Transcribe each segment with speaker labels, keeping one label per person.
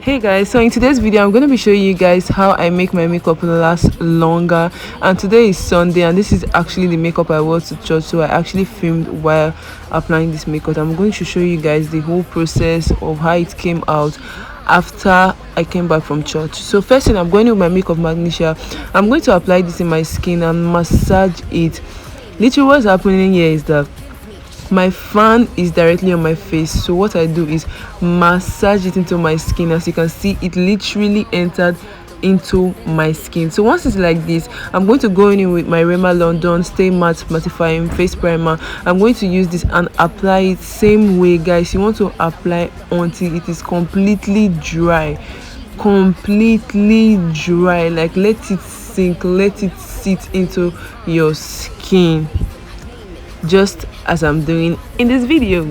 Speaker 1: Hey guys, so in today's video I'm going to be showing you guys how I make my makeup last longer. And today is Sunday and this is actually the makeup I wore to church, so I actually filmed while applying this makeup. I'm going to show you guys the whole process of how it came out after I came back from church. So first thing, I'm going with my makeup magnesia. I'm going to apply this in my skin and massage it. Literally what's happening here is that my fan is directly on my face, so what I do is massage it into my skin. As you can see, it literally entered into my skin. So once it's like this, I'm going to go in with my Rimmel London Stay Matte Mattifying Face Primer. I'm going to use this and apply it same way, guys. You want to apply until it is completely dry, like let it sink, let it sit into your skin, just as I'm doing in this video.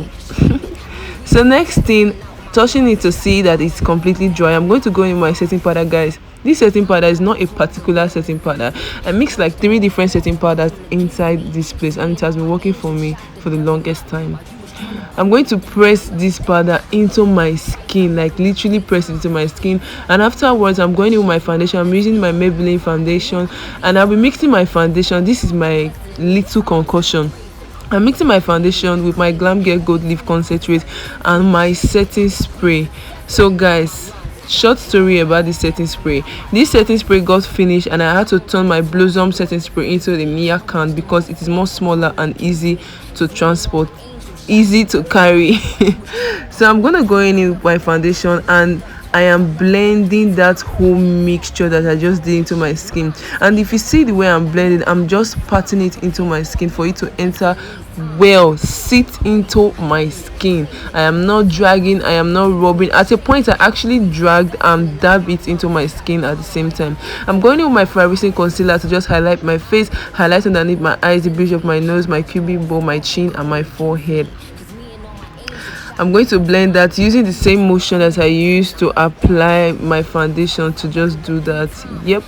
Speaker 1: So next thing, touching it to see that it's completely dry, I'm going to go in my setting powder, guys. This setting powder is not a particular setting powder. I mixed like 3 different setting powders inside this place and it has been working for me for the longest time. I'm going to press this powder into my skin, like literally press it into my skin, and afterwards I'm going in with my foundation. I'm using my Maybelline foundation and I'll be mixing my foundation. This is my little concoction. I'm mixing my foundation with my Glam Girl Gold Leaf Concentrate and my setting spray. So guys, short story about this setting spray. This setting spray got finished and I had to turn my Blossom setting spray into the Mia can because it is more smaller and easy to transport, easy to carry. So I'm gonna go in with my foundation and I am blending that whole mixture that I just did into my skin. And if you see the way I'm blending, I'm just patting it into my skin for it to enter well, sit into my skin. I am not dragging, I am not rubbing. At a point I actually dragged and dabbed it into my skin at the same time. I'm going in with my Fiorucin concealer to just highlight my face, highlight underneath my eyes, the bridge of my nose, my cubic bow, my chin and my forehead. I'm going to blend that using the same motion as I used to apply my foundation to just do that. Yep.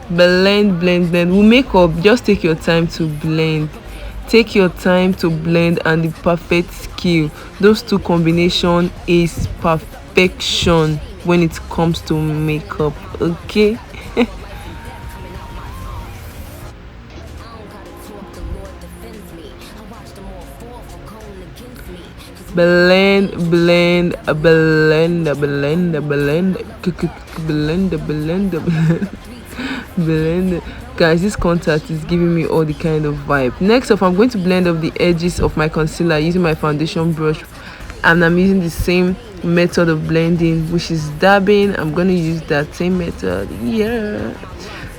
Speaker 1: Blend, blend, blend. With makeup, just take your time to blend. Take your time to blend, and the perfect skill. Those two combination is perfection when it comes to makeup. Okay. Blend, blend, blend, blend, blend, blend. Guys, this contact is giving me all the kind of vibe. Next up, I'm going to blend up the edges of my concealer using my foundation brush, and I'm using the same method of blending, which is dabbing. I'm going to use that same method. Yeah.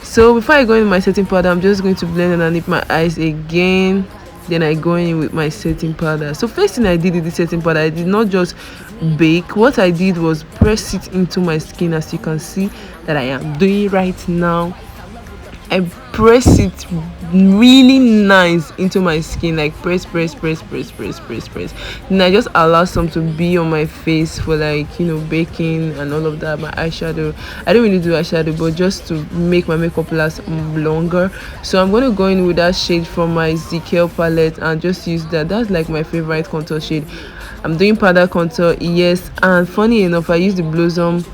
Speaker 1: So before I go in my setting powder, I'm just going to blend underneath my eyes again. Then I go in with my setting powder. So first thing I did with the setting powder, I did not just bake. What I did was press it into my skin, as you can see that I am doing right now. I press it really nice into my skin, like press. Then I just allow some to be on my face for, like, you know, baking and all of that. My eyeshadow, I don't really do eyeshadow, but just to make my makeup last longer. So I'm going to go in with that shade from my ZKL palette and just use that. That's like my favorite contour shade. I'm doing powder contour, yes, and funny enough, I use the Blossom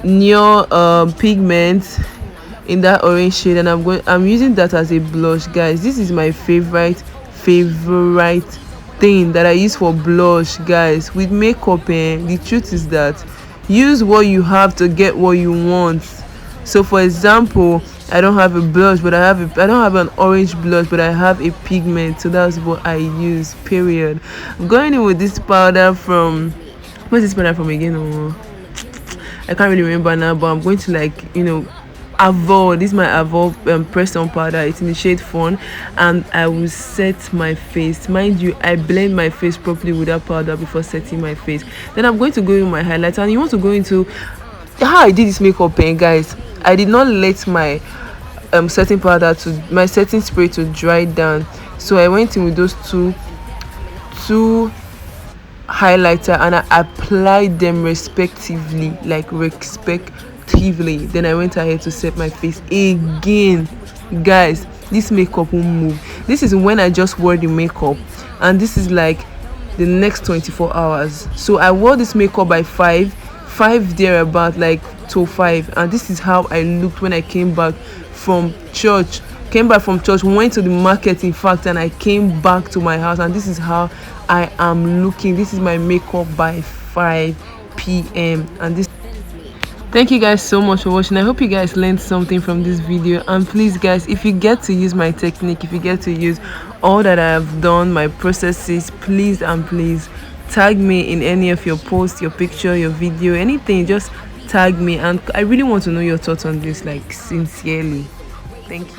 Speaker 1: Neo pigment in that orange shade, and I'm using that as a blush, guys. This is my favorite thing that I use for blush, guys. With makeup, the truth is that use what you have to get what you want. So for example, I don't have a blush, but I don't have an orange blush, but I have a pigment, so that's what I use, period. I'm going in with this powder from, what's this powder from again? I can't really remember now, but I'm going to, like, you know, Avon. This is my Avon press on powder. It's in the shade Fawn, and I will set my face. Mind you, I blend my face properly with that powder before setting my face. Then I'm going to go in my highlighter, and you want to go into how I did this makeup, guys. I did not let my setting powder to my setting spray to dry down, so I went in with those two highlighter and I applied them respectively, then I went ahead to set my face again. Guys, this makeup won't move. This is when I just wore the makeup, and this is like the next 24 hours. So I wore this makeup by 5 5 there about, like till 5. And this is how I looked when I came back from church. Went to the market, in fact, and I came back to my house, and this is how I am looking. This is my makeup by 5 p.m. and this. Thank you guys so much for watching. I hope you guys learned something from this video, and please guys, if you get to use my technique, if you get to use all that I have done, my processes, please and please tag me in any of your posts, your picture, your video, anything. Just tag me, and I really want to know your thoughts on this, like sincerely. Thank you.